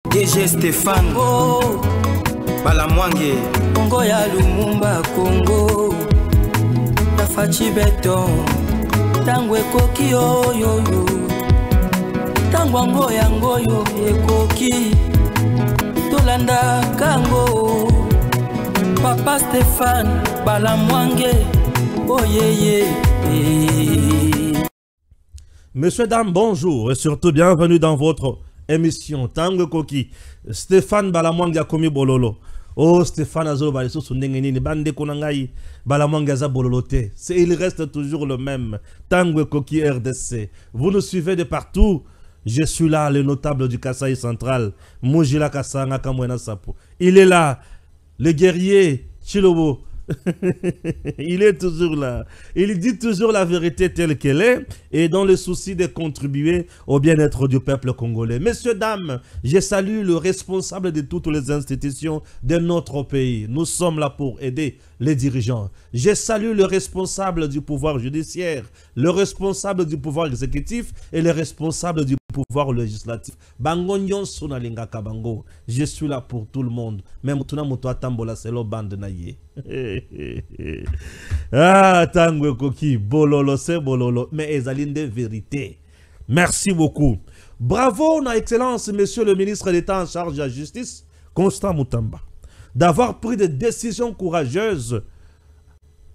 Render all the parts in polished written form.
DG Stéphane Balamwange Congo ya Lumumba Congo Tafachi Beton Tangwe koki yo Tangwango yango yo ekoki Tolanda kango Papa Stéphane Balamwange Oh yeah. Messieurs, dames, bonjour et surtout bienvenue dans votre émission Tango Koki. Stéphane Balamwange Komi Bololo. Oh Stéphane Azolo Baliso Sundengeni Bande Konangai Balamwange Aza Bololote. Il reste toujours le même. Tango Koki RDC. Vous nous suivez de partout. Je suis là, le notable du Kasaï central. Mujila Kasanga Kamwena Sapo. Il est là, le guerrier Chilobo. Il est toujours là. Il dit toujours la vérité telle qu'elle est et dans le souci de contribuer au bien-être du peuple congolais. Messieurs, dames, je salue le responsable de toutes les institutions de notre pays. Nous sommes là pour aider les dirigeants. Je salue le responsable du pouvoir judiciaire, le responsable du pouvoir exécutif et le responsable du pouvoir législatif. Bangonyon Sonalinga Kabango. Je suis là pour tout le monde. Même tout le monde tambola selo bande naye. Ah, tango koki bololo c'est bololo, mais ezaline de vérité. Merci beaucoup. Bravo, na excellence, monsieur le ministre d'État en charge de la justice, Constant Mutamba, d'avoir pris des décisions courageuses.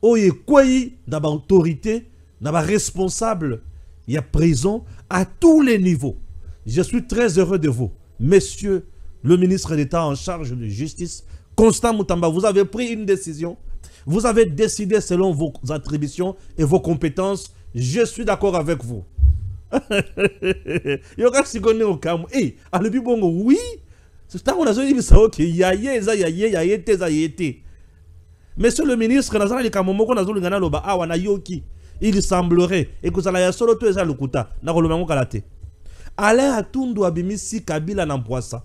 Oye kweyi d'aba autorité, d'aba responsable. Il y a prison à tous les niveaux. Je suis très heureux de vous, monsieur le ministre d'État en charge de justice, Constant Mutamba. Vous avez pris une décision. Vous avez décidé selon vos attributions et vos compétences. Je suis d'accord avec vous. Oui. C'est ça qu'on a dit ça. Ok. Monsieur le ministre, il semblerait et que ça l'a solo tout ça le kuta na kolomango kalate. Alain Atundu abimisi Kabila na Mpwasa.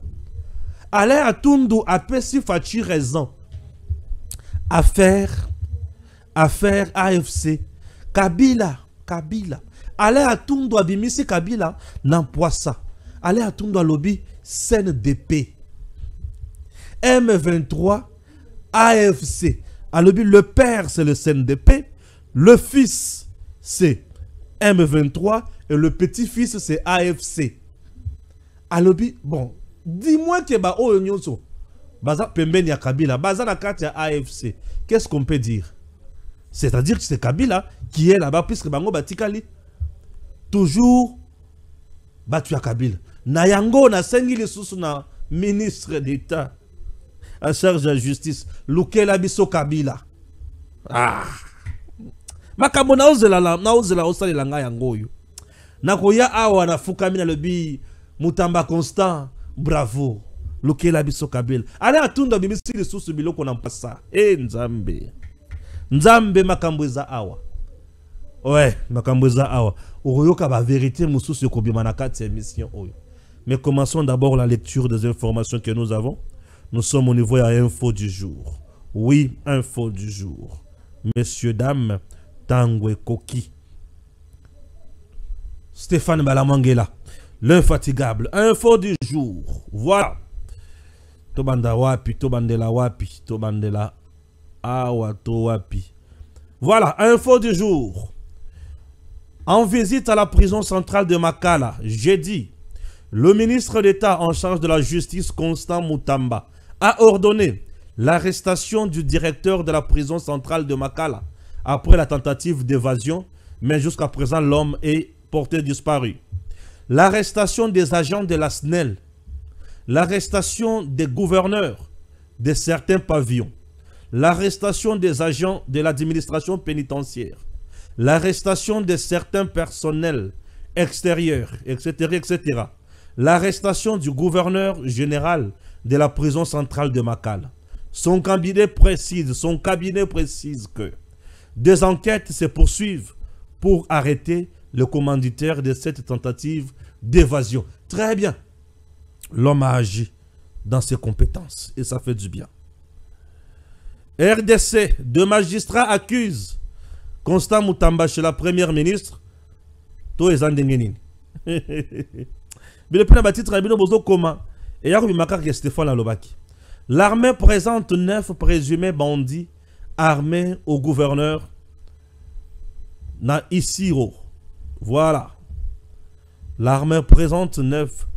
Alain Atundu apesi Fachi raison. Affaire AFC. Kabila. Alain Atundu abimisi Kabila na Mpwasa. Alain Atundu alobi CNDP. M23 AFC. Alobi le père c'est le CNDP. Le fils, c'est M23 et le petit-fils, c'est AFC. Alobi, bon, dis-moi que ba o nyonso, baza pembeni ya Kabila, baza na kati ya AFC. Qu'est-ce qu'on peut dire? C'est-à-dire que c'est Kabila qui est là-bas, puisque bango batikali toujours batu ya Kabila. Na yango na sengi lisusu na ministre d'État en charge de la justice, Lukela biso Kabila. Ah. Makambo na ozela osali langa yangoyo. Nakoya awa na fukami na lobi Mutamba Constant, bravo. Lukela biso Kabila. Ale atunda bimisi lisusu biloko na mpasa. Nzambe. Nzambe makambo eza awa. Ouais, makambo eza awa. Oyoka ba vérité mususu yokobima na kati ya émission oyo. Mais commençons d'abord la lecture des informations que nous avons. Nous sommes au niveau à info du jour. Oui, info du jour. Messieurs, dames, Tango Koki. Stéphane Balamwange là, l'infatigable. Info du jour. Voilà. Tobanda wapi, tobandela wapi, tobandela awato wapi. Voilà, info du jour. En visite à la prison centrale de Makala, jeudi, le ministre d'État en charge de la justice, Constant Mutamba, a ordonné l'arrestation du directeur de la prison centrale de Makala après la tentative d'évasion, mais jusqu'à présent, l'homme est porté disparu. L'arrestation des agents de la SNEL, l'arrestation des gouverneurs de certains pavillons, l'arrestation des agents de l'administration pénitentiaire, l'arrestation de certains personnels extérieurs, etc., l'arrestation du gouverneur général de la prison centrale de Makala. Son cabinet précise que des enquêtes se poursuivent pour arrêter le commanditaire de cette tentative d'évasion. Très bien. L'homme a agi dans ses compétences et ça fait du bien. RDC, deux magistrats accusent Constant Mutamba chez la première ministre. Tout est en dengenine. Mais le premier bâti tribunal bozo comment Et Yakubi Makar Stéphane Alobaki. L'armée présente 9 présumés bandits armés au gouverneur na Isiro. Voilà. L'armée présente 9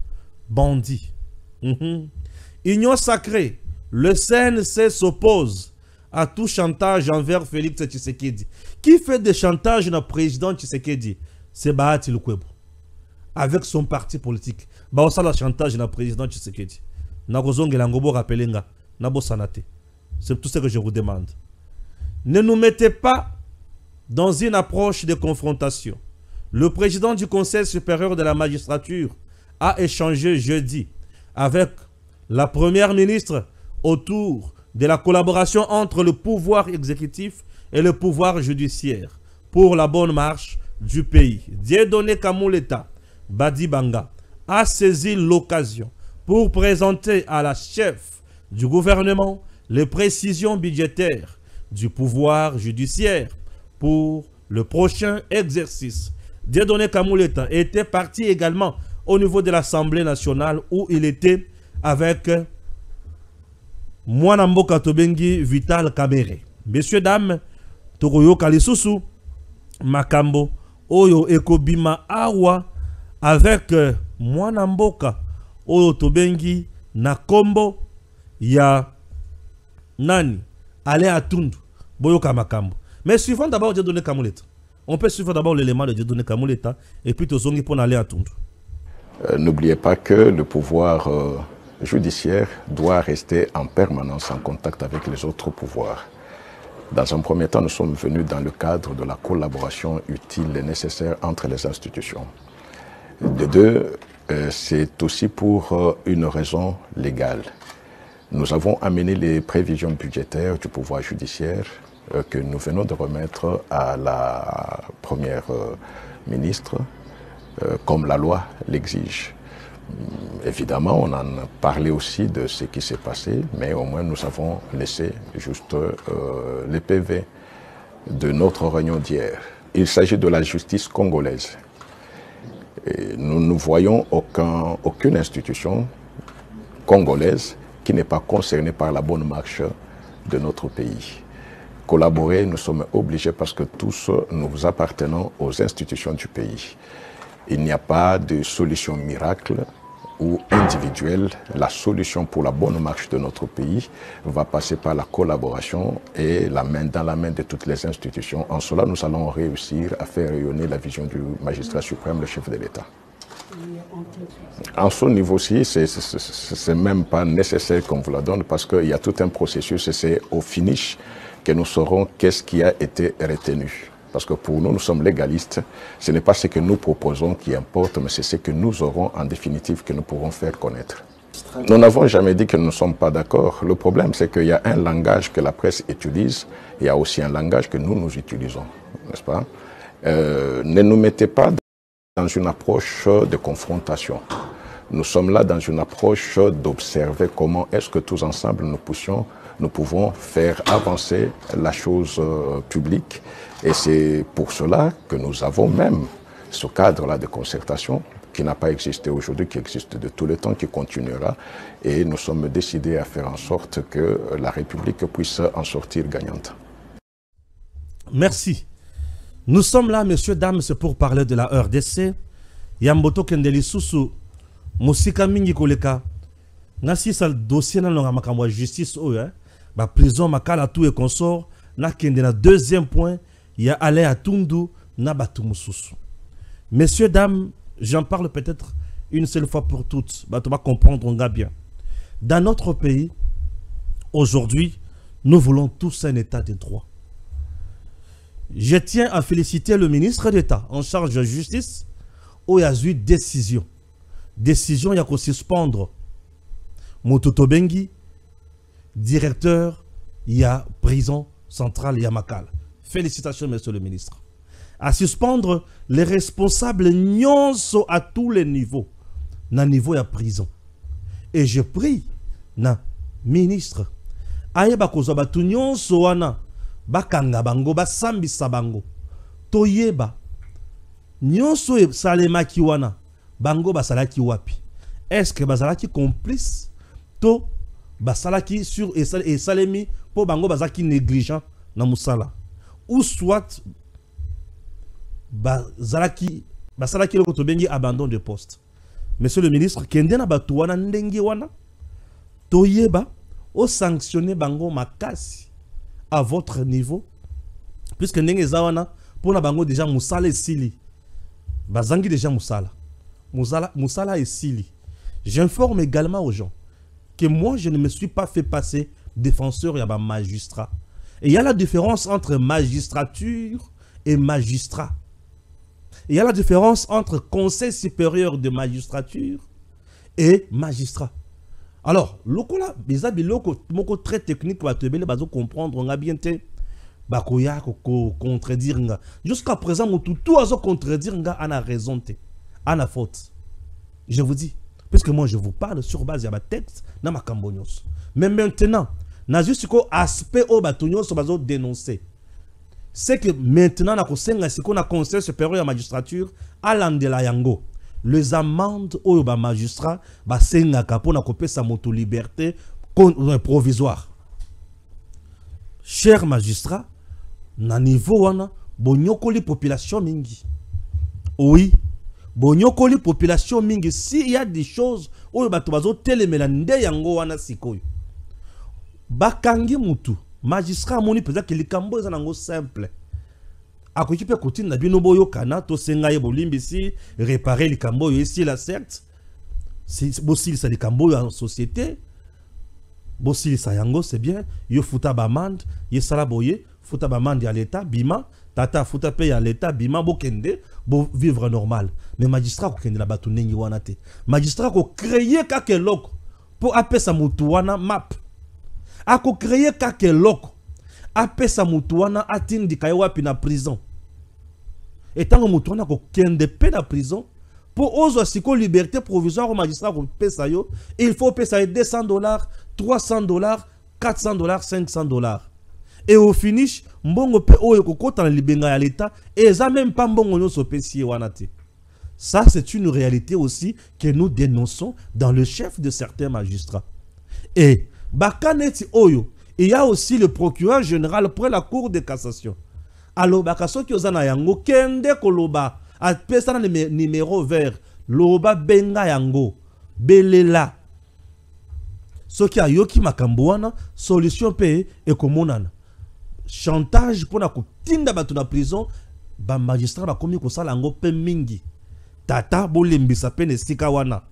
bandits. Union sacrée. Le CNC s'oppose à tout chantage envers Félix Tshisekedi. Qui fait des chantages dans le président Tshisekedi? C'est Bahati Lukwebo. Avec son parti politique. Bah, le chantage dans le président Tshisekedi. C'est tout ce que je vous demande. Ne nous mettez pas dans une approche de confrontation. Le président du Conseil supérieur de la magistrature a échangé jeudi avec la première ministre autour de la collaboration entre le pouvoir exécutif et le pouvoir judiciaire pour la bonne marche du pays. Dieudonné Kamuleta Badibanga a saisi l'occasion pour présenter à la chef du gouvernement les précisions budgétaires du pouvoir judiciaire pour le prochain exercice. Dieudonné Kamuleta était parti également au niveau de l'Assemblée nationale où il était avec Mwanamboka Tobengi Vital Kamere. Messieurs, dames, Tokoyo Kalisusu, Makambo, Oyo Ekobima Awa, avec Mwanamboka, Oyo Tobengi Nakombo, ya Nani, Ale Atundu, Boyoka Makambo. Mais suivons d'abord Dieudonné Kamuleta. On peut suivre d'abord l'élément de Dieudonné Kamuleta et puis Tozongi pour aller à Tundu. N'oubliez pas que le pouvoir judiciaire doit rester en permanence en contact avec les autres pouvoirs. Dans un premier temps, nous sommes venus dans le cadre de la collaboration utile et nécessaire entre les institutions. De deux, c'est aussi pour une raison légale. Nous avons amené les prévisions budgétaires du pouvoir judiciaire que nous venons de remettre à la première ministre, comme la loi l'exige. Évidemment, on en a parlé aussi de ce qui s'est passé, mais au moins nous avons laissé juste les PV de notre réunion d'hier. Il s'agit de la justice congolaise. Et nous ne voyons aucune institution congolaise qui n'est pas concernée par la bonne marche de notre pays. Collaborer, nous sommes obligés parce que tous nous appartenons aux institutions du pays. Il n'y a pas de solution miracle ou individuelle. La solution pour la bonne marche de notre pays va passer par la collaboration et la main dans la main de toutes les institutions. En cela, nous allons réussir à faire rayonner la vision du magistrat suprême, le chef de l'État. En ce niveau-ci, c'est même pas nécessaire qu'on vous la donne parce qu'il y a tout un processus et c'est au finish que nous saurons qu'est-ce qui a été retenu. Parce que pour nous, nous sommes légalistes. Ce n'est pas ce que nous proposons qui importe, mais c'est ce que nous aurons en définitive que nous pourrons faire connaître. Nous n'avons jamais dit que nous ne sommes pas d'accord. Le problème, c'est qu'il y a un langage que la presse utilise. Il y a aussi un langage que nous utilisons, n'est-ce pas? Ne nous mettez pas dans une approche de confrontation. Nous sommes là dans une approche d'observer comment est-ce que tous ensemble nous pouvons faire avancer la chose publique. Et c'est pour cela que nous avons même ce cadre-là de concertation qui n'a pas existé aujourd'hui, qui existe de tout le temps, qui continuera. Et nous sommes décidés à faire en sorte que la République puisse en sortir gagnante. Merci. Nous sommes là, messieurs, dames, c'est pour parler de la RDC. Yamboto Kendeli Susu, Musika Mingi Koleka. Nasi sal dossier na longa makamwa justice ba prison makala tout et consort na kende na deuxième point il y a aller à Tundu na batumususu. Messieurs dames, j'en parle peut-être une seule fois pour toutes, bah tu vas comprendre on bien. Dans notre pays aujourd'hui, nous voulons tous un état de droit. Je tiens à féliciter le ministre d'État en charge de la justice où il y a eu décision. Décision il y a qu'à suspendre Mototo Bengi, directeur, il y a prison centrale Yamakal. Félicitations, monsieur le ministre. À suspendre les responsables nyonso à tous les niveaux. Na niveau ya prison. Et je prie, na ministre, aye bakozo batu nyonso wana, bakanga bango, basambisa bango, toyeba, nyonso salemaki wana, bango basalaki wapi. est-ce que bazalaki complice to basalaki sur et salemi pour bango bazaki négligent na musala ou soit basalaki le to bengi abandon de poste. Monsieur le ministre, kende na batu wana ndengi wana toyeba o sanctionner bango makasi à votre niveau puisque ndenge zawana pour na bango déjà musala esili bazangi déjà musala esili. J'informe également aux gens que moi je ne me suis pas fait passer défenseur et magistrat. Et il y a la différence entre magistrature et magistrat. Il y a la différence entre conseil supérieur de magistrature et magistrat. Alors, lokola bizabi loko moko très technique va te bele bazo comprendre on a bien te bakoya ko contredire nga. Jusqu'à présent tout azo contredire nga ana raison te, ana faute. Je vous dis parce que moi je vous parle sur base de ma texte na makambonyos. Mais maintenant, na juste ko aspect au batonyos bazo dénoncer. C'est que maintenant, on a conseil supérieur à magistrature à l'andela yango. Les amendes au magistrat, c'est sa moto liberté provisoire. Cher magistrat, na niveau wana, bonyokoli population mingi. Oui, bonyokoli population mingi. S'il y a des choses, au bato telemelande yango wana sikoyo. Bakangi mutu. Magistrat moni peut-être que les cambo est un simple. A quoi tu peux continuer na bino boyo kana to senga ye bolimbisi réparer les cambo ici la certes. Si bossil ça les cambo en société. Bossil ça yango c'est bien. Yo futa ba mande, ye sala boye, futa ba mande à l'état bima, tata futa paye à l'état bima bokende, bo vivre normal. Mais magistrat ko kende la batu nengi wana te. Magistrat ko créer kake loko pour appeler sa mutu wana map. Ako créer kake loko apesa mutuana atindi kayewapi na prison et tant que mutuana ko kende pe na prison pour ozo siko liberté provisoire au magistrat ko pesa yo il faut pesa $200 $300 $400 $500 et au finish mbongo pe oyo ko kota na libenga ya l'état et ça même pas mbongo nyoso pesi wana te. Ça c'est une réalité aussi que nous dénonçons dans le chef de certains magistrats. Et bakaneti oyo, il y a aussi le procureur général pour la cour de cassation. Alors bakaso ki ozana yango kende koloba a pesa na numéro vert loba benga yango belela soki ayoki makambo wana solution pe ekomonana chantage pour na kotinda bato na prison ba magistrat ba komi ko sala yango pe mingi tata bolembisa pe nesika wana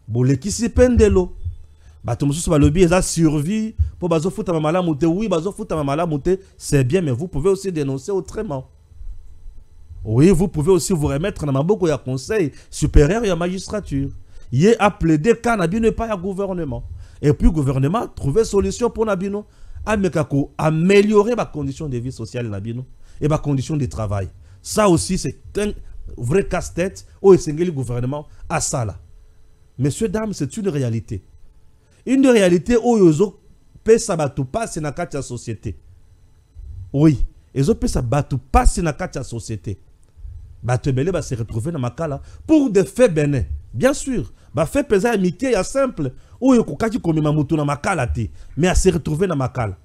bolekisi pendelo. Bato mususu balobi eza survie pour bazo futa mamala mute. Oui, bazo futa mamala mute, c'est bien, mais vous pouvez aussi dénoncer autrement. Oui, vous pouvez aussi vous remettre dans maboko ya conseil supérieur ya magistrature. Yé a plaidé ka nabino pas ya gouvernement. Et puis gouvernement trouver solution pour nabino amekako améliorer ma condition de vie sociale nabino et ma condition de travail. Ça aussi c'est un vrai casse-tête au esengeli gouvernement à ça là. Messieurs dames, c'est une réalité. Une réalité où yozo pesa batu passe na kati ya société. Oui, yozo pesa batu passe na kati ya société. Batu belé va se retrouver na makala pour des faits bénins. Bien sûr, ba fait pesa amitié ya simple où yoko kati komima mutu na makala te, mais à se retrouver na makala.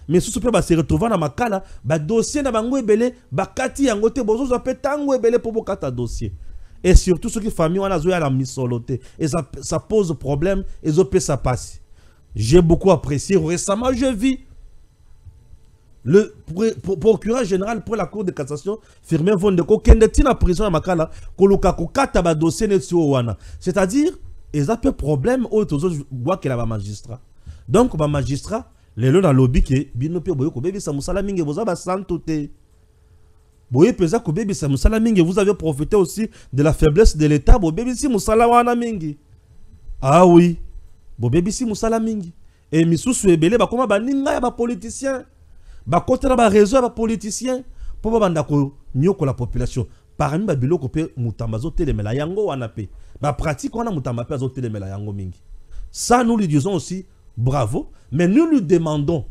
Mais sous pe ba se retrouver na makala, ba dossier na bango ebele ba kati yango te bozo zo pe tango ebele pour bokata dossier. Et surtout ceux qui famille wana zo ya la misoloté et ça pose problème et zo pe ça passe. J'ai beaucoup apprécié récemment je vis le procureur général pour la cour de cassation Firmin Vondeko kende tina prison à makala koluka ko kata ba dossier net sur wana, c'est-à-dire ils ont peu problème au tozo bois que la magistrat. Donc ba magistrat les lo na lobby ke bino pe boyo ko bebi sa musala mingi boza ba santoté. Boye pesa ko bebi sa musala mingi, vous avez profité aussi de la faiblesse de l'état bo bebi si musala wana mingi. Ah oui, bo bebi si musala mingi. Et misusu ebele ba koma ba ninga ya ba politicien. Ba kotera ba réseau ba politicien po ba banda ko nyoko la population. Parmi ba biloko pe mutamba zo telemela yango wana pe. Ba pratique wana mutamba pe zo telemela yango mingi. Ça nous lui disons aussi bravo, mais nous lui demandons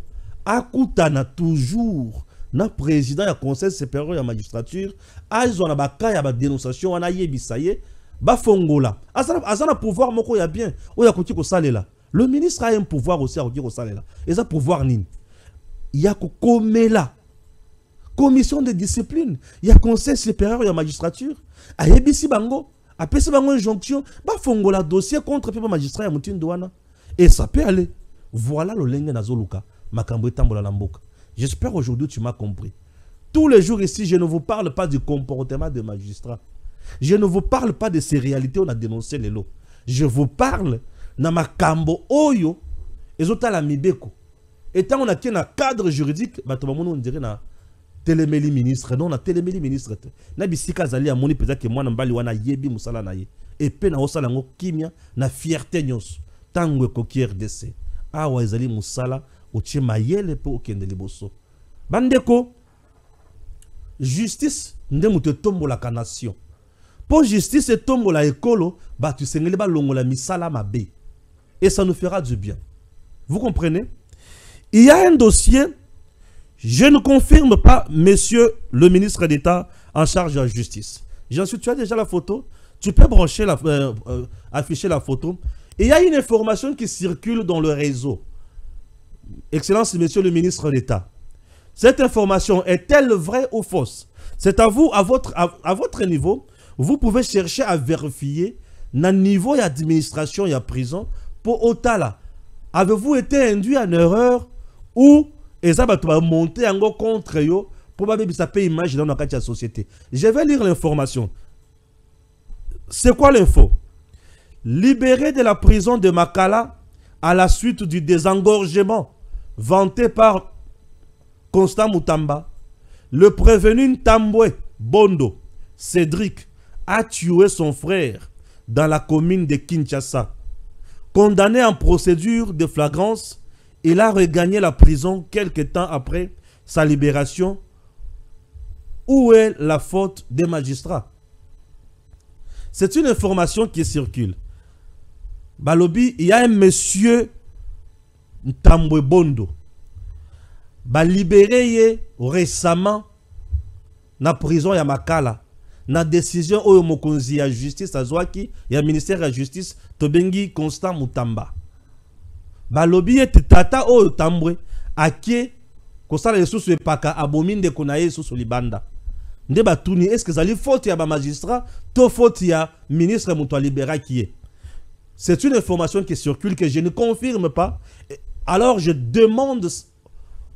à Koutana toujours na président du conseil supérieur de la magistrature, a zona ba ka ya ba dénonciation wana yebisaye Bafongola. Azana pouvoir moko ya bien. Oya koti ko salela. Le ministre a un pouvoir aussi à koti ko salela. Et ça pouvoir nini. Il y a komela. Commission de discipline. Il y a conseil supérieur de magistrature. A yebisi bango. A pesi bango injonction. Bafongola dossier contre le magistrat ya mutine douana. Et ça peut aller. Voilà le lenge nazoluka. Makambo tambola na mboka. J'espère aujourd'hui tu m'as compris. Tous les jours ici, je ne vous parle pas du comportement des magistrats. Je ne vous parle pas de ces réalités où on a dénoncé les lots. Je vous parle na makambo oyo ezota la mibeko. Et tant on a un cadre juridique, on dirait na téléméli ministre. Non, na téléméli ministre. Na bisika zali amoni peut-être que moi nambali wana yebi musala na ye. Et pe na osala ngo kimia na fierté nyos. Tango koki RDC. Awa ezali musala otie mayele pe okende liboso. Bandeko justice nde muto tombola ka nation. Pour justice et tombola ekolo, ba tu sengeli ba longola misala mabe. Et ça nous fera du bien. Vous comprenez? Il y a un dossier, je ne confirme pas, monsieur le ministre d'État en charge de la justice. J'en suis, tu as déjà la photo, tu peux brancher afficher la photo. Il y a une information qui circule dans le réseau. Excellence, monsieur le ministre d'État. Cette information est-elle vraie ou fausse? C'est à vous, à votre niveau, vous pouvez chercher à vérifier na niveau d'administration et à prison pour Otala. Avez-vous été induit en erreur ou ça va monter en contre yo pour que ça peut imaginer dans la société? Je vais lire l'information. C'est quoi l'info? Libéré de la prison de Makala à la suite du désengorgement vanté par Constant Moutamba, le prévenu Ntambwe Bondo, Cédric, a tué son frère dans la commune de Kinshasa. Condamné en procédure de flagrance, il a regagné la prison quelques temps après sa libération. Où est la faute des magistrats? C'est une information qui circule. Balobi, il y a un monsieur Ntambwe Bondo. Libéré récemment na prison ya Makala. Na décision oyo mokonzi ya justice azwaki ya ministère ya justice tobengi Constant Moutamba. Balobi ete tata oyo Tambwe akie kosala yesusu epaka abominde konaye yesusu libanda. Nde batuni est-ce que zali faute ya ba magistrat to faute ya ministre muto libéra qui est? C'est une information qui circule que je ne confirme pas. Alors je demande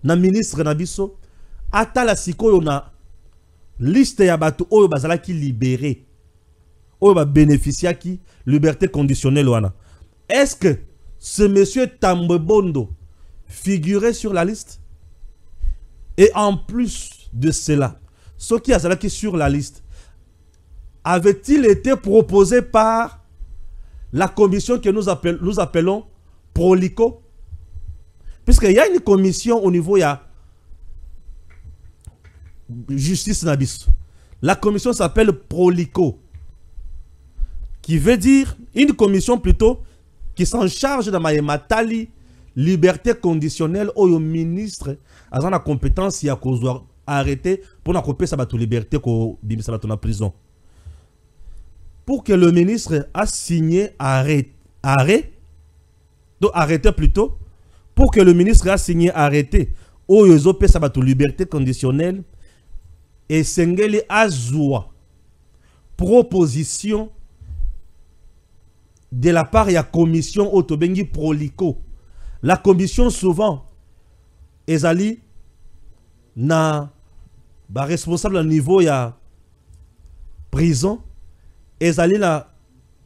na ministre Nabiso atala sikoyo na liste ya bato oyo bazala ki libéré oyo ba bénéficiaire qui liberté conditionnelle wana. Est-ce que ce monsieur Tambwe Bondo figurait sur la liste? Et en plus de cela, ce qui a qui sur la liste avait-il été proposé par la commission que nous appelons Prolico? Puisqu'il y a une commission au niveau de la justice Nabis. La commission s'appelle Prolico. Qui veut dire une commission plutôt qui s'en charge de la matali liberté conditionnelle au ministre a la compétence à arrêter pour la couper sa liberté ko bimisa la prison. Pour que le ministre a signé arrêter plutôt. Pour que le ministre a signé arrêté au yozope sa liberté conditionnelle et sengeli azwa proposition de la part de la commission Otobengi Prolico. La commission souvent ezali na ba responsable au niveau ya prison, ezali na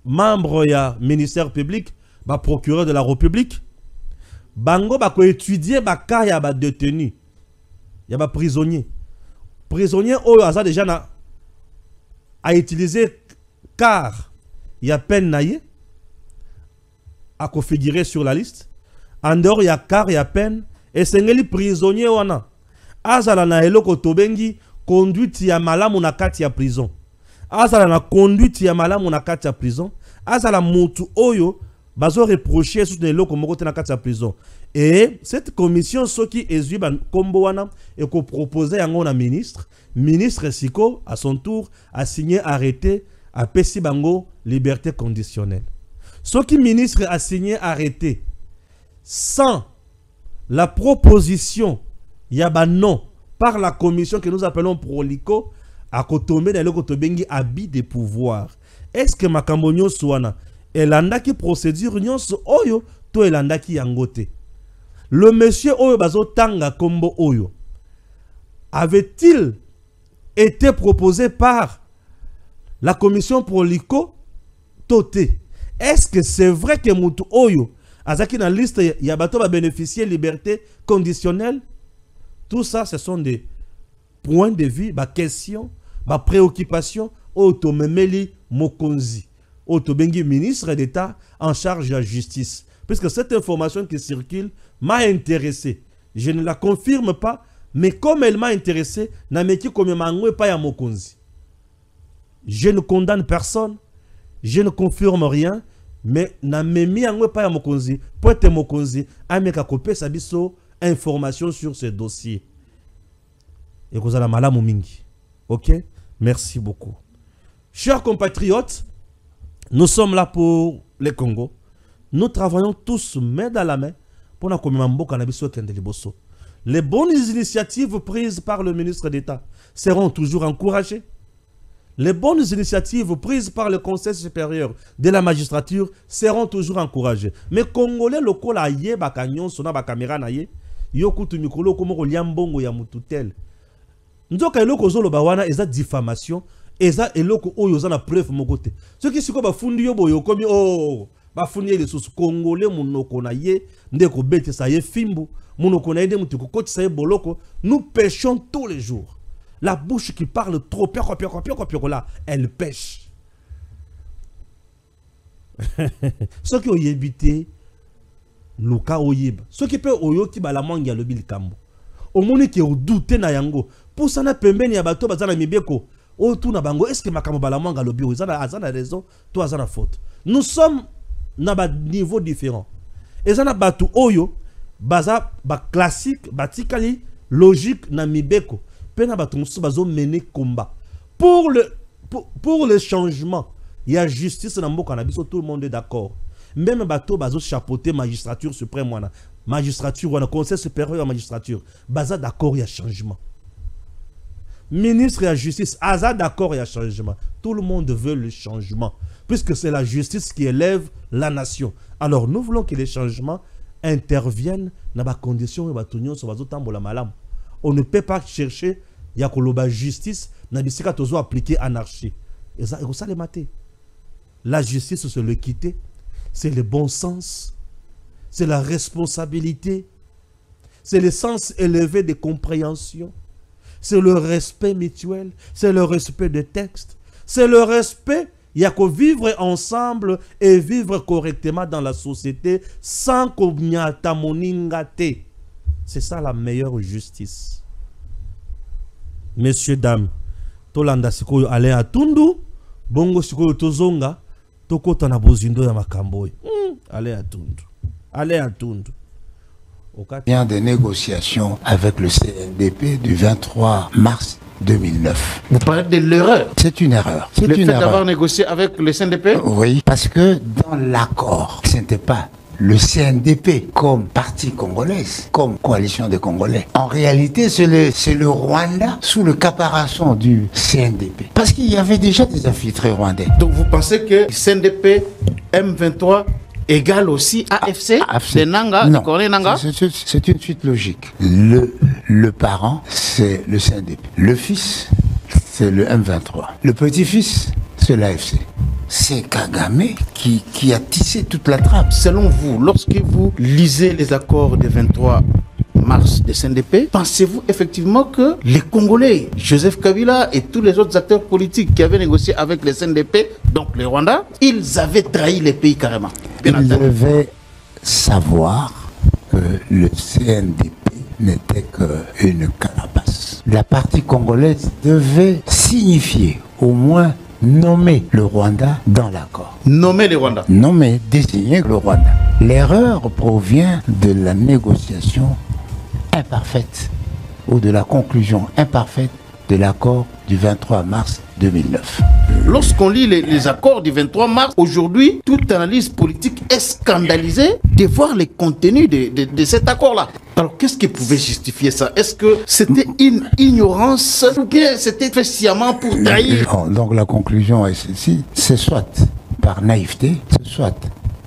membre ya ministère public, ba procureur de la République. Bango ba ko étudier ba cas ya ba détenu, ya ba prisonnier. Prisonnier oyo aza déjà na a utilisé car il y a peine naïe à configurer sur la liste. En dehors il y a car il y a peine et sengeli prisonnier wana azala na eloko tobengi conduite ya malamu na kati ya prison. Azala na conduite ya malamu na kati ya prison. Azala mutu oyo bazo reprocher sous les locaux moko na kati ya prison. Et cette commission ce qui ezui ban kombo wana et ko proposer yango na ministre siko à son tour a signé arrêté a pesi bango liberté conditionnelle. Ce qui ministre a signé arrêté sans la proposition yaba non par la commission que nous appelons Prolico à kotombe dans le kotobengi habit de pouvoir. Est-ce que makambo nyonso wana elanda ki procédure nyonso oyo to elanda ki yangote? Le monsieur oyo bazo tanga kombo oyo avait-il été proposé par la commission Prolico toté? Est-ce que c'est vrai que Moutou Oyo azaki na liste ya bato ba bénéficier liberté conditionnelle? Tout ça, ce sont des points de vue, des questions, des préoccupations. Otomemeli Mokonzi, Otobengi ministre d'État en charge de la justice. Puisque cette information qui circule m'a intéressé. Je ne la confirme pas, mais comme elle m'a intéressé, na meki comme mangwe pa ya Mokonzi. Je ne condamne personne. Je ne confirme rien, mais na memi angwe pa ya Mokonzi, poete Mokonzi, ameka kopé sa biso information sur ce dossier. Et vous allez malamu mingi. Ok? Merci beaucoup. Chers compatriotes, nous sommes là pour le Congo. Nous travaillons tous main dans la main pour nous commémorer cannabis au. Les bonnes initiatives prises par le ministre d'État seront toujours encouragées. Les bonnes initiatives prises par le Conseil supérieur de la magistrature seront toujours encouragées. Mais Congolais locaux la yé bakanyon sona ba caméra na yé yokutu mikolo komo liambongo ya mututel. Nzoka eloko zolo bawana eza diffamation eza eloko oyo za na preuve mokote. Ce qui siko ba fundi yo boyo komi oh ba fundi les sous Congolais munoko na yé ndeko bete sa yé fimbu munoko na yé mutu ko koti sa yé boloko. Nous pêchons tous les jours. La bouche qui parle trop, là, elle pêche. Ce qui ont évité, le cas oyib. Ce qui peut oyoki balamangi à l'obil kambo. Au monde qui ont douté na yango. Pour ça, na pembeni ya bato bazana mibeko. O tout na bango. Est-ce que makamo balamanga lobi? Azana raison, toi azana faute. Nous sommes na ba niveau différent. Et zana batu oyo, baza ba classique, batikali, logique na mibeko. Mener combat pour le changement. Il y a justice dans le cannabis, tout le monde est d'accord. Même bateau bazo chapeauté magistrature suprême wana, magistrature wana, conseil supérieur à magistrature, baza d'accord il y a changement. Ministre de la justice, aza d'accord il y a changement. Tout le monde veut le changement puisque c'est la justice qui élève la nation. Alors nous voulons que les changements interviennent dans la condition où batunyo so bazo tambola malam. On ne peut pas chercher la justice na bisika tozo appliquer anarchie. Et ça les mater. La justice c'est l'équité, c'est le bon sens, c'est la responsabilité, c'est le sens élevé de compréhension, c'est le respect mutuel, c'est le respect des textes, c'est le respect. Il y a qu'à vivre ensemble et vivre correctement dans la société sans qu'on y ait tamoningate. C'est ça la meilleure justice. Messieurs, dames, Tolanda sikoyo ale à Tundu, bongo sikoyo tozonga, tokota na bozindo ya makamboy. Allez à Tundu. Allez à Tundu. Il y a des négociations avec le CNDP du 23 mars 2009. Vous parlez de l'erreur? C'est une erreur. Le fait d'avoir négocié avec le CNDP? Oui, parce que dans l'accord, ce n'était pas le CNDP comme parti congolaise, comme coalition des Congolais. En réalité, c'est le Rwanda sous le caparation du CNDP. Parce qu'il y avait déjà des infiltrés rwandais. Donc vous pensez que CNDP, M23 égale aussi AFC, de Nanga, non, de Nanga? C'est une suite logique. Le parent, c'est le CNDP. Le fils, c'est le M23. Le petit-fils, c'est l'AFC. C'est Kagame qui a tissé toute la trappe. Selon vous, lorsque vous lisez les accords du 23 mars de CNDP, pensez-vous effectivement que les Congolais, Joseph Kabila et tous les autres acteurs politiques qui avaient négocié avec le CNDP, donc les Rwandais, ils avaient trahi les pays carrément? Ils devaient savoir que le CNDP n'était qu'une carapace. La partie congolaise devait signifier au moins nommer le Rwanda dans l'accord. Nommer le Rwanda? Nommer, désigner le Rwanda. L'erreur provient de la négociation imparfaite ou de la conclusion imparfaite de l'accord du 23 mars 2009. Lorsqu'on lit les accords du 23 mars, aujourd'hui, toute analyse politique est scandalisée de voir les contenus de cet accord-là. Alors, qu'est-ce qui pouvait justifier ça? Est-ce que c'était une ignorance ou bien c'était fait sciemment pour trahir? Donc la conclusion est celle-ci, c'est soit par naïveté, c'est soit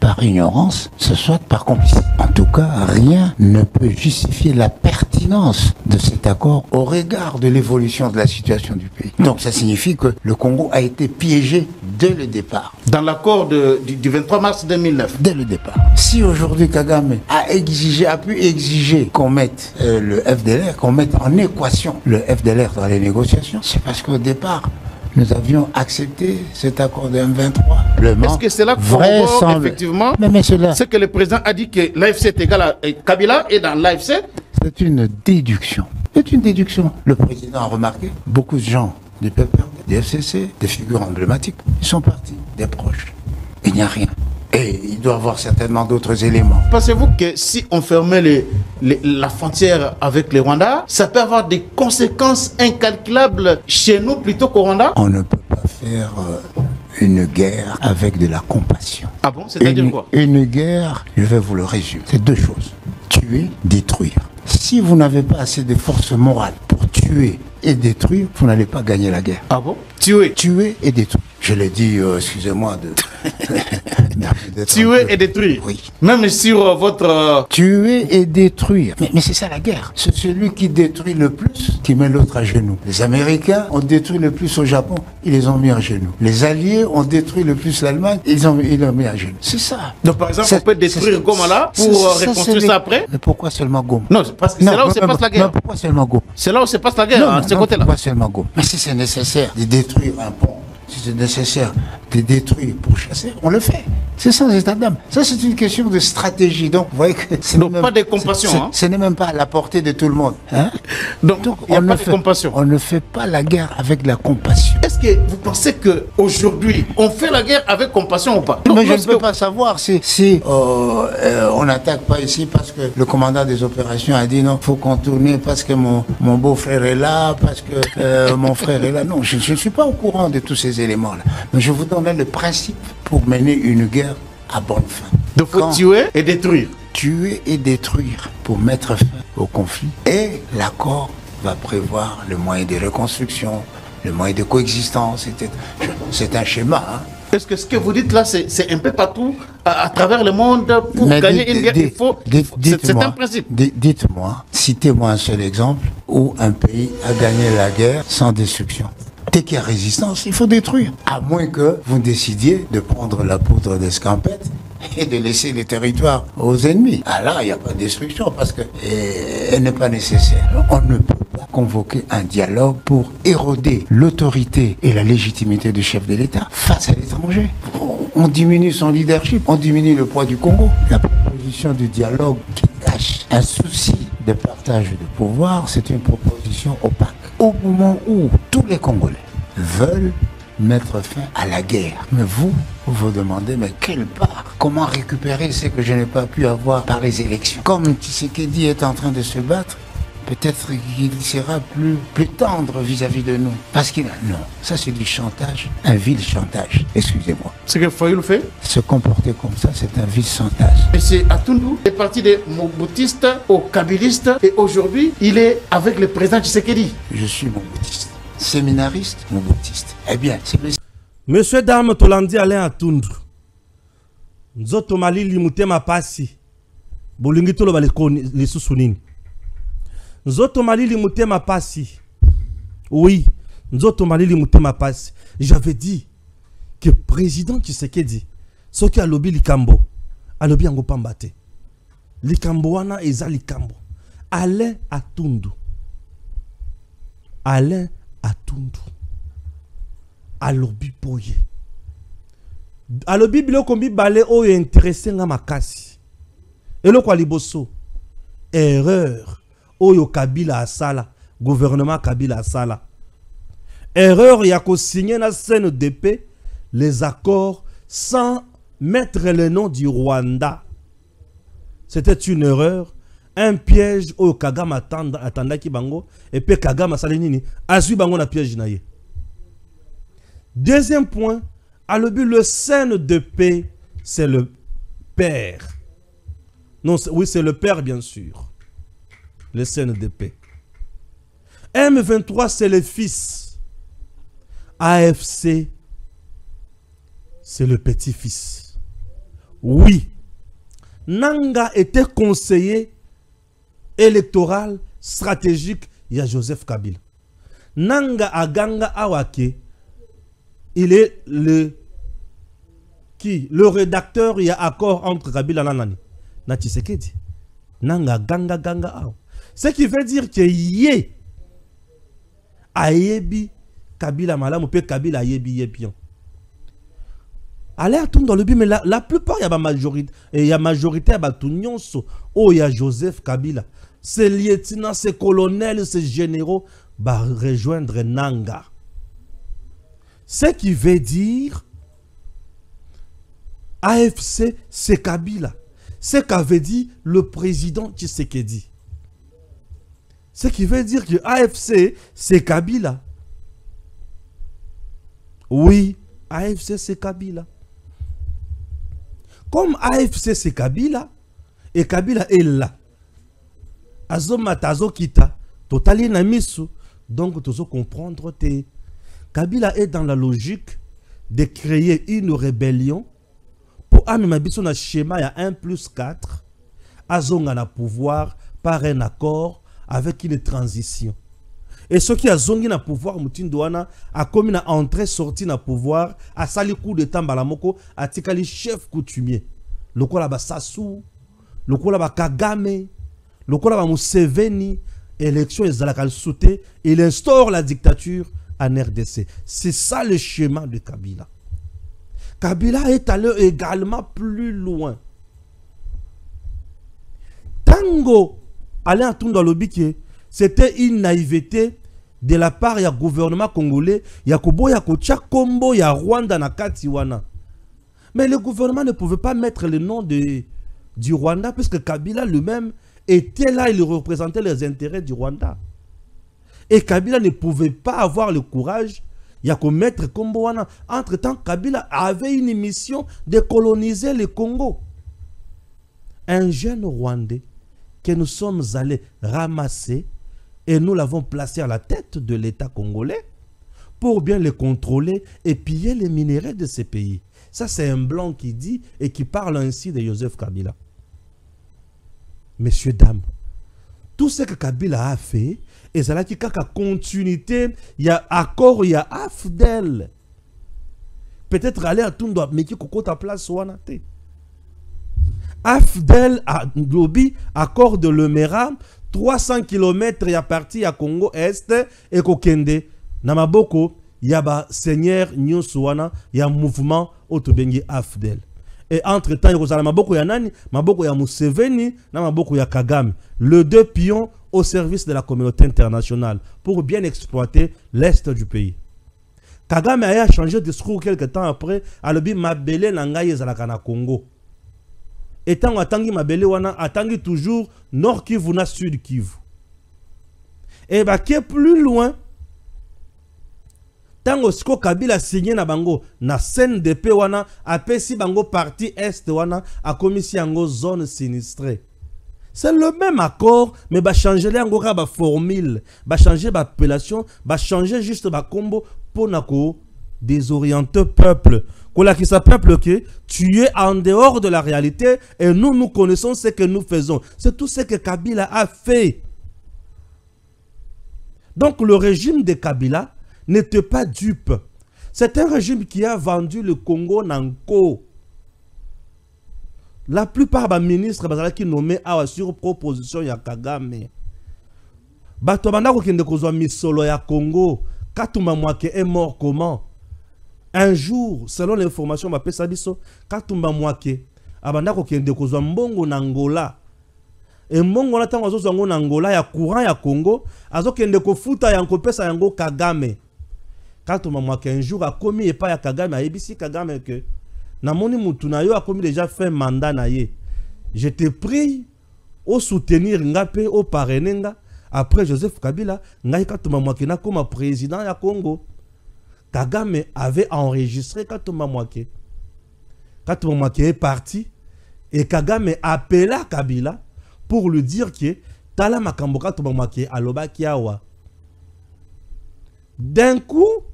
par ignorance, ce soit par complicité. En tout cas, rien ne peut justifier la pertinence de cet accord au regard de l'évolution de la situation du pays. Donc ça signifie que le Congo a été piégé dès le départ. Dans l'accord du 23 mars 2009. Dès le départ. Si aujourd'hui Kagame a pu exiger qu'on mette le FDLR, qu'on mette en équation le FDLR dans les négociations, c'est parce qu'au départ, nous avions accepté cet accord de M23. Est-ce que c'est là qu'on voit effectivement ce que le président a dit que l'AFC est égal à Kabila et dans l'AFC? C'est une déduction. C'est une déduction. Le président a remarqué, beaucoup de gens du PPR, des FCC, des figures emblématiques, ils sont partis, des proches. Il n'y a rien. Et il doit y avoir certainement d'autres éléments. Pensez-vous que si on fermait la frontière avec le Rwanda, ça peut avoir des conséquences incalculables chez nous plutôt qu'au Rwanda? On ne peut pas faire une guerre avec de la compassion. Ah bon? C'est-à-dire quoi? Une guerre, je vais vous le résumer. C'est deux choses. Tuer, détruire. Si vous n'avez pas assez de force morale pour tuer et détruire, vous n'allez pas gagner la guerre. Ah bon? Tuer et détruire. Je l'ai dit, excusez-moi de... Tuer et détruire. Oui. Même sur votre... Tuer et détruire. Mais c'est ça la guerre. C'est celui qui détruit le plus qui met l'autre à genoux. Les Américains ont détruit le plus au Japon, ils les ont mis à genoux. Les Alliés ont détruit le plus l'Allemagne, ils l'ont mis à genoux. C'est ça. Donc par exemple, on peut détruire Goma là pour reconstruire ça après? Mais pourquoi seulement Goma? Non, parce que c'est là où se passe la guerre. Non, pourquoi seulement Goma? C'est là où se passe la guerre, à ce côté-là. Pourquoi seulement Goma? Mais si c'est nécessaire de détruire un pont, si c'est nécessaire de détruire pour chasser, on le fait. C'est sans état d'âme. Ça, c'est une question de stratégie. Donc, vous voyez que donc, pas de compassion. Ce n'est même pas à la portée de tout le monde. Hein? Donc il n'y a pas de compassion. On ne fait pas la guerre avec la compassion. Est-ce que vous pensez qu'aujourd'hui, on fait la guerre avec compassion ou pas? Mais je ne peux pas savoir si on n'attaque pas ici parce que le commandant des opérations a dit non, il faut contourner parce que mon beau-frère est là, parce que mon frère est là. Non, je ne suis pas au courant de tous ces éléments-là. Mais je vous donne le principe pour mener une guerre à bonne fin. Donc il faut tuer et détruire. Tuer et détruire pour mettre fin au conflit. Et l'accord va prévoir le moyen de reconstruction, le moyen de coexistence, etc. C'est un schéma. Hein. Est-ce que ce que vous dites là, c'est un peu partout à travers le monde pour gagner une guerre? Il faut. C'est un principe. Dites-moi, citez-moi un seul exemple où un pays a gagné la guerre sans destruction. Dès qu'il y a résistance, il faut détruire. À moins que vous décidiez de prendre la poudre d'escampette et de laisser les territoires aux ennemis. Ah là, il n'y a pas de destruction parce qu'elle n'est pas nécessaire. On ne peut pas convoquer un dialogue pour éroder l'autorité et la légitimité du chef de l'État face à l'étranger. On diminue son leadership, on diminue le poids du Congo. La proposition du dialogue qui cache un souci de partage de pouvoir, c'est une proposition opaque. Au moment où tous les Congolais veulent mettre fin à la guerre. Mais vous vous demandez, mais quelle part? Comment récupérer ce que je n'ai pas pu avoir par les élections? Comme Tshisekedi est en train de se battre, peut-être qu'il sera plus tendre vis-à-vis de nous. Parce qu'il a... Non, ça c'est du chantage, un vil chantage. Excusez-moi. Ce que Fayulu fait? Se comporter comme ça, c'est un vil chantage. Et c'est Atundu, il est parti des Mobutistes aux Kabylistes et aujourd'hui, il est avec le président Tshisekedi. Je suis Mobutiste. Séminariste, Mobutiste. Eh bien, c'est le... Monsieur Dame Tolandi Alain Atundu. Nzoto malili mutema pasi. Bolingi tolo balikoni lisusu nini. Nzoto malili mutema pasi. Oui, Nzoto malili mutema pasi. J'avais dit que président Tshisekedi, ce qui a lobby likambo, a lobby ango pambate. Likambo wana eza likambo. Alain Atundu. Alain Atundu. Alobi boye. Alobi bilo kombi balé oyo intéressé nga makasi. Eloko liboso. Erreur. Oyo Kabila asala. Gouvernement Kabila asala. Erreur ya ko signer na CNDP les accords sans mettre le nom du Rwanda. C'était une erreur. un piège au Kagame attendaki bango et puis Kagame salenini azui bango na piège naie. Deuxième point, à le scène de paix, c'est le père. Non, oui, c'est le père bien sûr. Le scène de paix. M23 c'est le fils. AFC c'est le petit-fils. Oui. Nanga était conseiller électoral stratégique, il y a Joseph Kabila. Nanga Aganga Awake, il est le rédacteur, il y a accord entre Kabila et Nanani. Nachisekedi. Nanga Ganga Ganga Awa. Ce qui veut dire que yé ayebi Kabila Malam ou peut Kabila ayebi yebion. Allez à tout dans le but, mais la plupart, il y a ma majorité. Et il y a majorité, il y a tout nyonso. Oh, il y a Joseph Kabila. Ces lieutenants, ces colonels, ces généraux, bah, rejoindre Nanga. Ce qui veut dire, AFC, c'est Kabila. Ce qu'avait dit le président Tshisekedi. Ce qui veut dire que AFC, c'est Kabila. Oui, AFC, c'est Kabila. Comme AFC c'est Kabila, et Kabila est là. Azomata Azokita, totali na misu, donc tu dois comprendre que Kabila est dans la logique de créer une rébellion pour amener na schéma ya 1+4, Azonga na pouvoir par un accord avec une transition. Et ceux qui a zongi na pouvoir, Mutindouana a commis na entrée sortie na pouvoir, a sali coup de temps balamoko, a tikali chef coutumier. Le quoi là-bas Sassou, le quoi là-bas Kagame, le quoi là-bas Museveni, élection et Zalakal Souté, il instaure la dictature en RDC. C'est ça le schéma de Kabila. Kabila est allé également plus loin. Tango, allez en tout dans le biquet. C'était une naïveté de la part du gouvernement congolais. Yakobo Yakocha Kombo ya Rwanda na Katiwana. Mais le gouvernement ne pouvait pas mettre le nom du Rwanda puisque Kabila lui-même était là, il représentait les intérêts du Rwanda. Et Kabila ne pouvait pas avoir le courage de mettre Kombo wana. Entre-temps, Kabila avait une mission de coloniser le Congo. Un jeune Rwandais que nous sommes allés ramasser et nous l'avons placé à la tête de l'État congolais pour bien le contrôler et piller les minéraux de ces pays. Ça, c'est un blanc qui dit et qui parle ainsi de Joseph Kabila. Messieurs, dames, tout ce que Kabila a fait, et c'est là qu'il y a continuité, il y a accord, il y a AFDEL. Peut-être aller à tout mais qui coco ta place ou anate. AFDEL a lobby accord de Lemera 300 km il y a parti à Congo Est et Kokende Namaboko il y a ba seigneur Nyoswana il y a mouvement autobengi AFDEL et entre temps il y a Maboko ya nani Maboko ya Museveni na Maboko ya Kagame, les deux pions au service de la communauté internationale pour bien exploiter l'est du pays. Kagame a changé de discours quelques temps après à l'objet Mabele Nangaye Zalakana Congo. Et tant que Mabele wana atangi toujours Nord Kivu na Sud Kivu. Et bah qui est plus loin, tango siko Kabila signé na bango na CNDP wana apesi bango parti Est wana a commissi yango zone sinistrée. C'est le même accord, mais bah changer les angora ba formule, bah changer ba appellation, bah changer juste ba combo pour nako désorienter peuple. Qui sa peuple que tu es en dehors de la réalité et nous connaissons ce que nous faisons. C'est tout ce que Kabila a fait. Donc le régime de Kabila n'était pas dupe. C'est un régime qui a vendu le Congo Nanko. La plupart des ministres qui nommés sur proposition de Kagame. Batobanda kokende kozwa misolo ya Congo. Katumba Mwake est mort comment? Un jour, selon l'information, Katumba Mwake abanda kokende kozwa mbongo na Angola. Et mbongo na tango azozwa na Angola ya courant ya Congo, azokende kofuta ya nkopesa yango Kagame. Katumba Mwake un jour a commis et pas ya Kagame, a ebisi Kagame que na moni mutu na yo a commis déjà fait mandat na ye. Je te prie au soutenir ngapé au parrainer après Joseph Kabila ngai katuma mwake na comme président ya Congo. Kagame avait enregistré katuma mwake. Katuma mwake est parti et Kagame appela Kabila pour lui dire que tala makambo katuma mwake aloba kiawa. D'un coup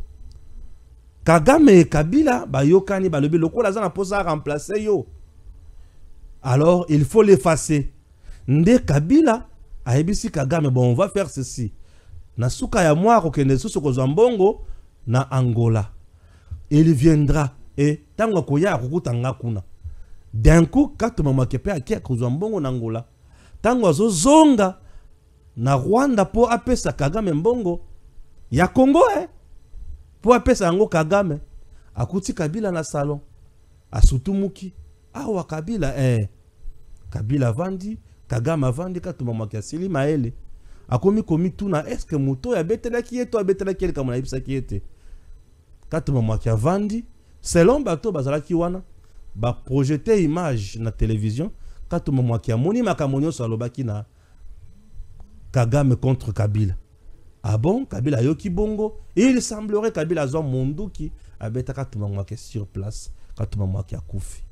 Kagame et Kabila bayokani balobi lokola za na posa remplacer yo. Alors il faut l'effacer. Nde Kabila a ebisi Kagame, bon on va faire ceci. Na suka ya mwa kokende susu kozambongo na Angola. Il viendra et tango koya akukutanga kuna. D'un coup katuma makepe akia kozambongo na Angola. Tango azo zonga na Rwanda po apesa Kagame mbongo ya Congo po apesa yango Kagame akuti Kabila na salon asutumuki awa Kabila Kabila vandi Kagame vandi katuma mwake asili maele akomi komi tuna eske moto ya betela kieto abetela kiele kama na ibisa kiete katuma mwake vandi selon bato bazalaki wana ba projeter image na télévision katuma mwake amoni makamonyo salobaki na Kagame contre Kabila. Ah bon, Kabila yoki bongo. Il semblerait Kabila zon monduki abeta katuma mwake sur place katuma mwake akufi.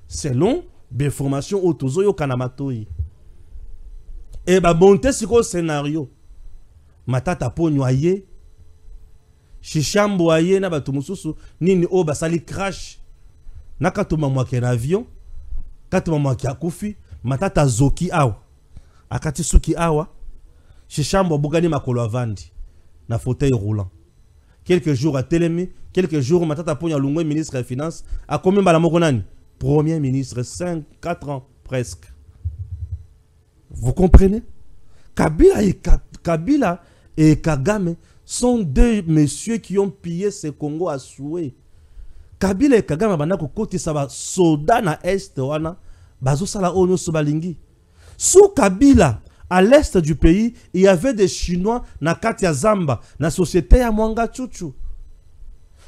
Selon des formations autozo yo kanamatoi. Et ba monter sur scénario. Matata po noyer. Shishambo aye na batu mususu nini o basali crash. Na katuma mwake na avion. Katuma mwake akufi. Matata zoki awa. Akati suki awa. Shishambo bugani makolo avandi. Na fauteuil roulant. Quelques jours à Télémi. Quelques jours matata po nyalungwe ministre des Finances. A combien balamoko nani? Premier ministre, 4 ans presque. Vous comprenez? Kabila et Kagame sont deux messieurs qui ont pillé ce Congo à souhait. Kabila et Kagame banako koti saba soda na est wana bazo sala onyo sobalingi. Sous Kabila, à l'est du pays, il y avait des Chinois na Katia Zamba, na société ya Mwanga Chuchu.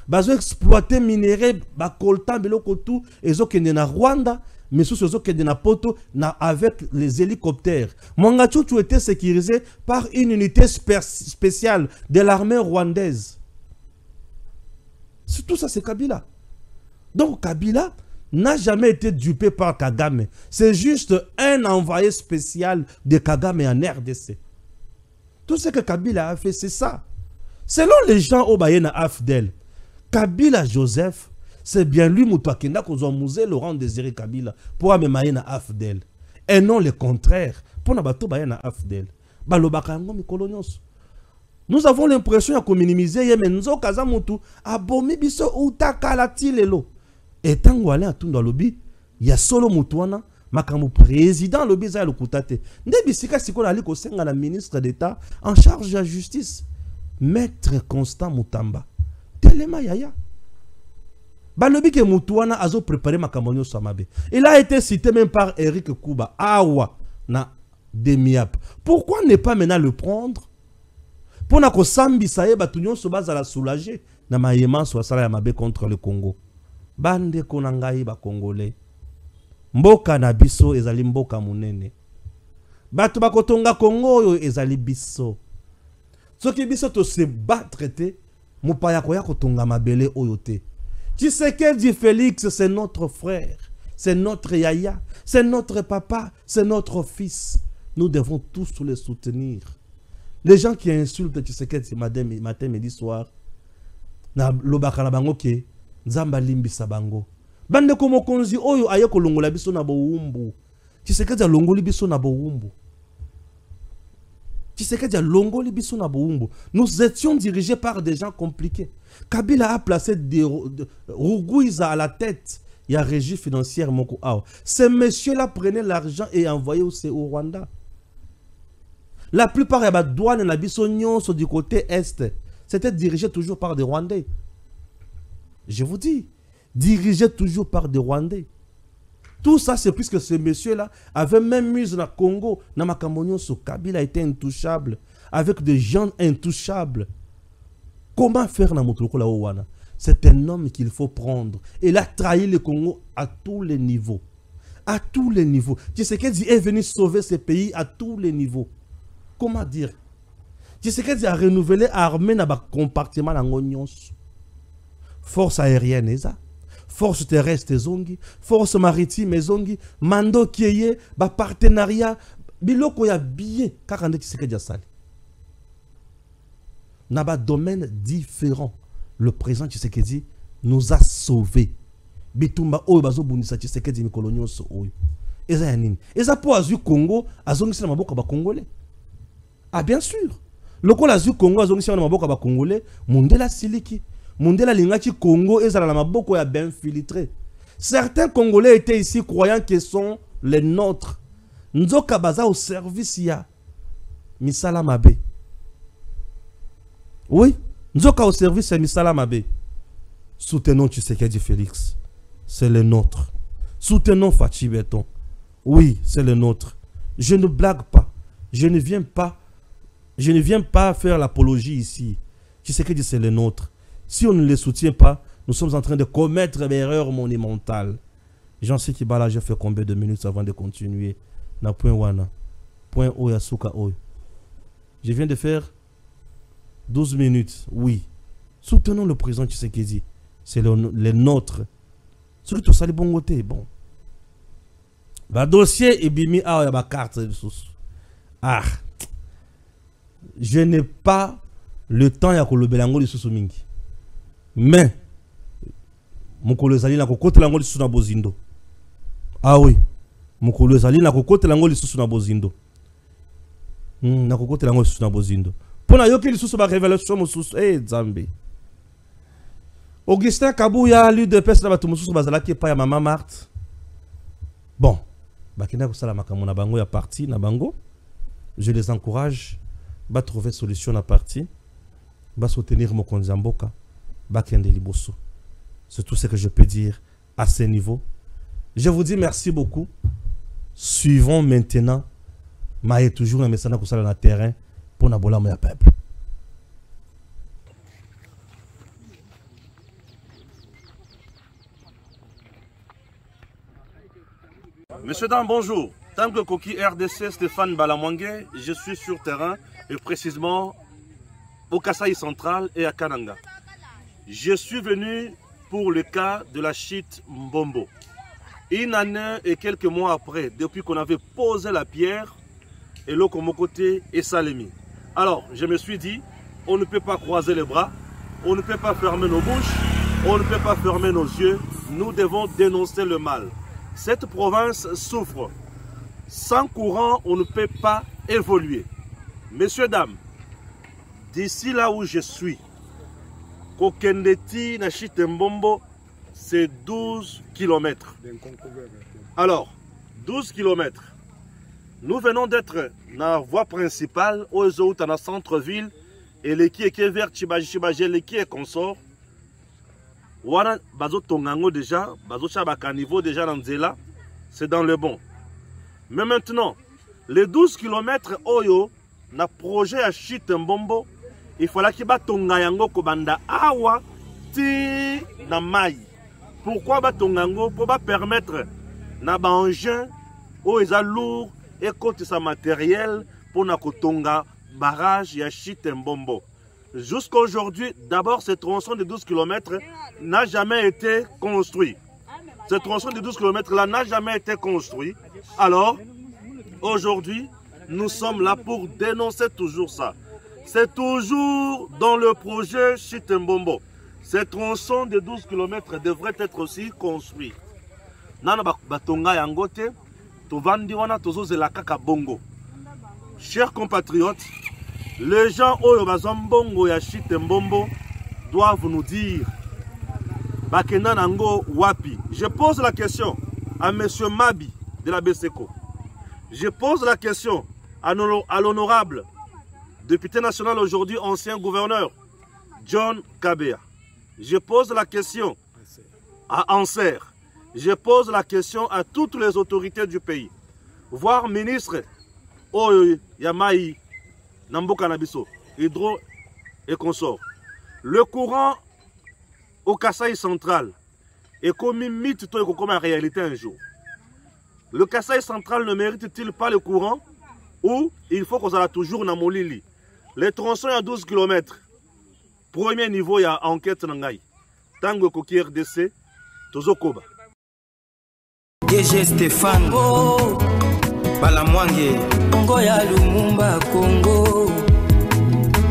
Bazo exploiter minerai ba coltan biloko tout ezo kende na Rwanda mais sous ezo kende na poto na avec les hélicoptères. Mwanga Chuchu était sécurisé par une unité spéciale de l'armée rwandaise. Tout ça c'est Kabila. Donc Kabila n'a jamais été dupé par Kagame. C'est juste un envoyé spécial de Kagame en RDC. Tout ce que Kabila a fait c'est ça. Selon les gens au Bayena Afdel, Kabila Joseph, c'est bien lui Moutouakenda qu'on musée Laurent Désiré Kabila pour amener na Afdel. Et non le contraire. Pour n'abato bayena Afdel. Nous avons l'impression qu'on minimiser Yemenzo Kazamutu abomi biso utakalati lelo. Et tant qu'on allait à tout dans le lobby, il y a solo Moutouana, makamu président lobby za le kutate. Ndebisika siko na liko senga la ministre d'État en charge de la justice, Maître Constant Moutamba. Telema yaya. Balobi ke Moutouana a préparé Makamonyo Samabe. Il a été cité même par Eric Kouba. Awa na Demiap. Pourquoi ne pas maintenant le prendre? Pour na ko sambi saye batunyo sobaza la soulager na mayema so sala ya mabe contre le Congo. Bande konangai ba Congolais. Mboka na biso ezali mboka munene. Batu bakotonga Congo yo ezali biso. Soki biso to se battre te Mupaya koya kotonga mabele oyote. Tshisekedi Félix, c'est notre frère, c'est notre yaya, c'est notre papa, c'est notre fils. Nous devons tous les soutenir. Les gens qui insultent Tshisekedi matin, midi, soir, na lobaka na bango ke nzamba limbisa bango. Bande komo konzi oyo aye kolongola biso na bowumbu. Tshisekedi alongoli biso na bowumbu. Nous étions dirigés par des gens compliqués. Kabila a placé des Rouguiza à la tête. Il y a régie financière Moko Ao. Ces messieurs-là prenaient l'argent et envoyaient au Rwanda. La plupart des douanes et la bisognon sont du côté est. C'était dirigé toujours par des Rwandais. Je vous dis, dirigé toujours par des Rwandais. Tout ça, c'est puisque ce monsieur-là avait même mis dans le Congo, dans Makamonyo, Kabila était intouchable, avec des gens intouchables. Comment faire dans Motoko la Owana? C'est un homme qu'il faut prendre. Il a trahi le Congo à tous les niveaux. À tous les niveaux. Tshisekedi est venu sauver ce pays à tous les niveaux. Comment dire? Tshisekedi a renouvelé l'armée dans le compartiment de force aérienne, force terrestre, force maritime, mando kieye, partenariat, biloko ya billet, car Tshisekedi a sali. Dans des domaines différents, le président Tshisekedi nous a sauvés. Bitumba oyo bazo bunisa Tshisekedi mikolo nyonso oyo. Eza ya nini? Eza po azu Congo azongisi na maboko ba Congolais. Ah bien sûr. Lokola azu Congo azongisi na maboko ba Congolais, Mundela siliki. Mundela lingaki Congo ezala na maboko ya bien infiltré. Certains Congolais étaient ici croyant qu'ils sont les nôtres. Nzoka baza au service ya misala mabe. Oui, Nzoka au service ya misala mabe. Soutenons Tshisekedi Félix. C'est le nôtre. Soutenons Fachi Beton. Oui, c'est le nôtre. Je ne blague pas. Je ne viens pas faire l'apologie ici. Tshisekedi, c'est le nôtre. Si on ne le soutient pas, nous sommes en train de commettre une erreur monumentale. J'en sais qui là, j'ai fait combien de minutes avant de continuer. Na point wana. Point Oyasuka Oy. Je viens de faire 12 minutes. Oui. Soutenons le président Tshisekedi. C'est le nôtre. Surtout ça, les bons côtés. Bon. Le dossier est bimi à la carte. Ah. Je n'ai pas le temps à le belango de Susumingi. Mais, mon collègue Zali n'a pas côté lango de Susunabozindo. Ah oui. Mon collègue Zali n'a pas côté lango de Susunabozindo. N'a pas côté lango de Susunabozindo. Pour na yoki lisusu ba révélation mususu Zambi. Augustin Kabouya, lui de peste na batu mususu bazala ki pa ya Maman Marthe. Bon, bakina ko sala makambo na bango ya parti na bango. Je les encourage ba trouver solution na parti, ba soutenir Mokonzi Mboka, ba kende liboso. C'est tout ce que je peux dire à ce niveau. Je vous dis merci beaucoup. Suivons maintenant maye toujours un message ko sala na terrain pour na bola mo ya peuple. Monsieur Dam, bonjour. Tant que Koki RDC Stéphane Balamwangue, je suis sur terrain et précisément au Kasaï central et à Kananga. Je suis venu pour le cas de la chute Mbombo. Une année et quelques mois après, depuis qu'on avait posé la pierre, et Lokomokoté et Salemi. Alors, je me suis dit, on ne peut pas croiser les bras, on ne peut pas fermer nos bouches, on ne peut pas fermer nos yeux, nous devons dénoncer le mal. Cette province souffre. Sans courant, on ne peut pas évoluer. Messieurs, dames, d'ici là où je suis, Kokendeti Nachite Mbombo, c'est 12 km. Alors, 12 km. Nous venons d'être dans la voie principale, aux autres, dans le centre-ville, et l'équipe qui est vers Chibaji, l'équipe est consort. Wana bazo tongango déjà, bazo chabaka niveau déjà dans Zela, c'est dans le bon. Mais maintenant, les 12 km oyo, na projet à Chite Mbombo, il fallait qu'il bat tongayango kobanda awa ti na mai. Pourquoi bat tongango? Pour permettre na ba engin o eza lourd et côté sa matériel pour na kotonga barrage ya Chite Mbombo. Jusqu'à aujourd'hui, d'abord, ce tronçon de 12 km n'a jamais été construit. Ce tronçon de 12 km là n'a jamais été construit. Alors, aujourd'hui, nous sommes là pour dénoncer toujours ça. C'est toujours dans le projet Chite Mbombo. Ce tronçon de 12 km devrait être aussi construit. Nana batonga yangote, tovandi wana tozo zela kaka bongo. Chers compatriotes, les gens oyo bazambongo ya Chite Mbombo doivent nous dire bakenda nango wapi. Je pose la question à monsieur Mabi de la BCECO. Je pose la question à l'honorable député national aujourd'hui, ancien gouverneur John Kabea. Je pose la question à Anser. Je pose la question à toutes les autorités du pays. Voire ministre oyo Yamaï Namboka Nabiso, hydro et consort. Le courant au Kasaï central est comme un mythe, comme en réalité un jour. Le Kasaï central ne mérite-t-il pas le courant? Ou il faut qu'on soit toujours dans Molili? Les tronçons à 12 km. Premier niveau, il y a enquête Nangai. Tango Koki RDC, Tozo Koba. DG Stéphane Balamwange Congo ya Lumumba Congo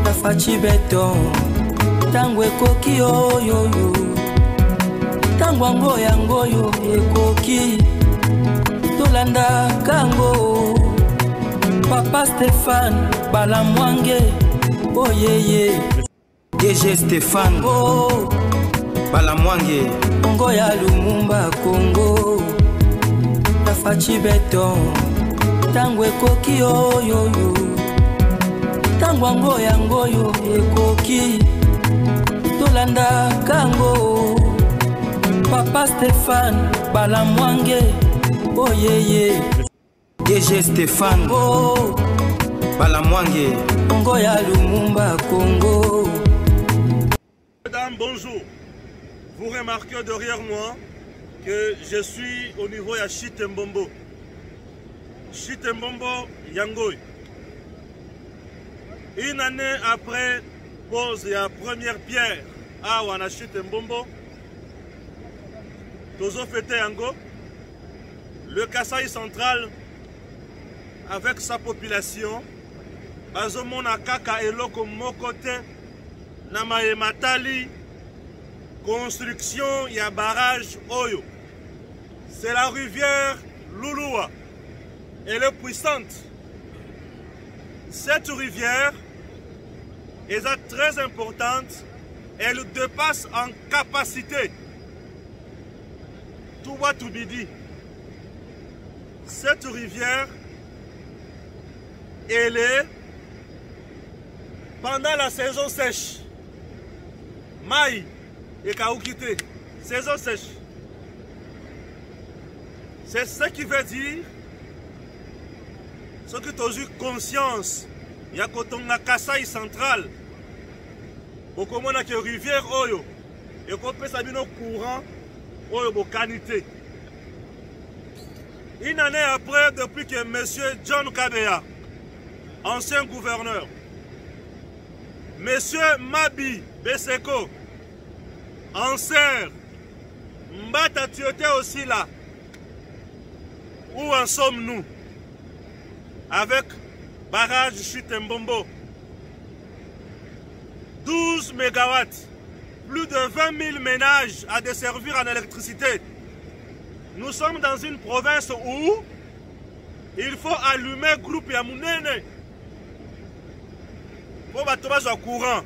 Tafachi Beton Tango Koki yo yo yo Tango Ngoyo yo Koki Tolanda Kango Papa Stéphane Balamwange Oh yeah DG Stéphane Balamwange Congo ya Lumumba Congo Tafachi Beton Tango Koki yo yo yo Tango Ngoyo Koki Tolanda Kango Papa Stéphane Balamwange Oh yeah DG Stéphane Balamwange Congo ya Lumumba Congo. Mesdames, bonjour. Vous remarquez derrière moi que je suis au niveau de Chitembombo. Chitembombo Yangoy. Une année après pose la première pierre à Wana Chitembombo, Tozo Fete Yango, le Kasaï central avec sa population, Bazomona Kaka Eloko Mokote, Namae Matali, construction, il y a barrage Oyo. C'est la rivière Louloua. Elle est puissante. Cette rivière est très importante. Elle dépasse en capacité. Tout va tout bidi. Cette rivière, elle est pendant la saison sèche. Maï et Kaoukite, saison sèche. C'est ce qui veut dire, ce que tu as eu conscience, il y a un Kasaï central, au commun de la rivière Oyo, et qu'on peut savoir nos courants Oyo Bokanité. Une année après, depuis que M. John Kabea, ancien gouverneur, M. Mabi Beseko, ancien Mbata Tioté aussi là. Où en sommes-nous? Avec barrage Chitembombo, 12 MW, plus de 20 000 ménages à desservir en électricité. Nous sommes dans une province où il faut allumer groupe Yamounene. Pour battre au courant,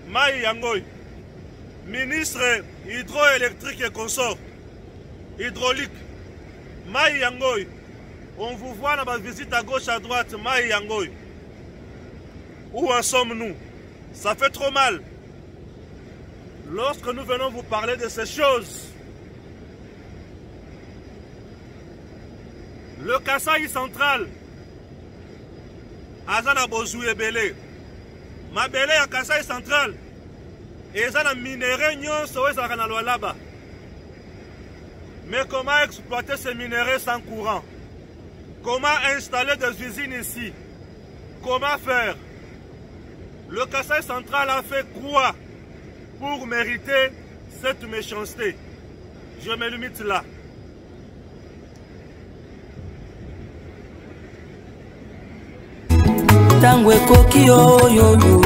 Maï Yangoy, ministre hydroélectrique et consort, hydraulique, Maï Yangoy, on vous voit dans ma visite à gauche à droite, Maï Yangoy. Où en sommes-nous? Ça fait trop mal. Lorsque nous venons vous parler de ces choses, le Kasaï central, Azana Bozou et Belé, ma Belé à Kasaï central, et Azana minéré nyon soé Zaranalo là-bas. Mais comment exploiter ces minéraux sans courant? Comment installer des usines ici? Comment faire? Le Kasaï central a fait quoi pour mériter cette méchanceté? Je me limite là. Tango Koki yo yo yo